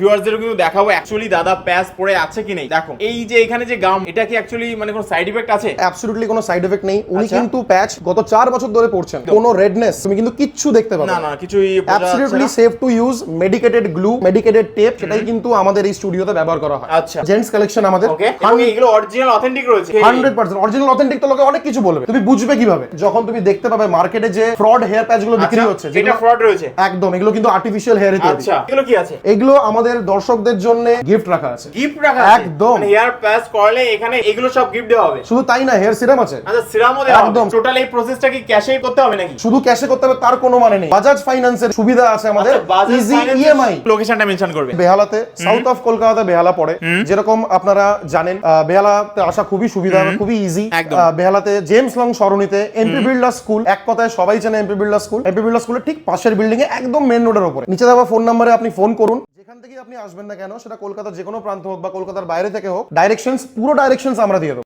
ভিউয়ারদের কিন্তু দেখাবো অ্যাকচুয়ালি দাদা প্যাচ পড়ে আছে কি নেই। দেখো এই যে এখানে যে গাম, এটা কি অ্যাকচুয়ালি মানে কোনো সাইড ইফেক্ট আছে? অ্যাবসলিউটলি কোনো সাইড এফেক্ট নেই। উনি আচ্ছা। কিন্তু প্যাচ গত 4 বছর ধরে পড়ছেন, কোনো রেডনেস তুমি কিন্তু কিচ্ছু দেখতে পাবে না না, কিছুই বোঝা যাচ্ছে অ্যাবসলিউটলি না। Safe to use. Medicated glue, medicated tape, সেটাই কিন্তু আমাদের এই স্টুডিওতে ব্যবহার করা হয়। আচ্ছা। জেন্টস কালেকশন আমাদের ওকে, এবং এগুলো অরিজিনাল অথেন্টিক রয়েছে 100% অরিজিনাল অথেন্টিক। তো লোকে অনেক কিছু বলবে, তুমি বুঝবে কিভাবে? যখন তুমি দেখতে পাবে মার্কেটে যে ফ্রড হেয়ার প্যাচ গুলো বিক্রি হচ্ছে, এটা যেগুলো ফ্রড রয়েছে একদম, এগুলো কিন্তু আর্টিফিশিয়াল হেয়ারে তৈরি। আচ্ছা, এগুলো কি আছে? এগুলো আমাদের দর্শকদের জন্য গিফট রাখা আছে। গিফট রাখা আছে একদম। মানে হেয়ার প্যাচ করলে এখানে এগুলো সব গিফট দেওয়া হবে? শুধু তাই না, হেয়ার সিরাম আছে। আচ্ছা, সিরামও দেওয়া হবে? একদম। টোটাল এই প্রসেসটা কি ক্যাশেই করতে হবে নাকি? শুধু ক্যাশে করতে হবে তার কোনো মানে নেই। বাজাজ ফাইন্যান্সের সুবিধা আছে আমাদের, ইজি ইএমআই। লোকেশনটা মেনশন করবে। বেহালাতে, সাউথ অফ কলকাতাতে বেহালা পড়ে। যেরকম আপনারা জানেন, বেহালাতে আসা খুবই সুবিধা, খুবই ইজি। একদম। বেহালাতে জেমস লং সরণিতে এমপি বিল্ডার স্কুল, এক কথায় সবাই চেনে MP builder school. MP builder স্কুলের ঠিক পাশের বিল্ডিং এ, একদম মেন রোডের উপরে। নিচে দেওয়া ফোন নাম্বারে আপনি ফোন করুন। যেখান থেকে আপনি আসবেন না কেন, সেটা কলকাতার যে কোনো প্রান্ত হোক বা কলকাতার বাইরে থেকে হোক, পুরো ডাইরেকশনস আমরা দিয়ে দেবো।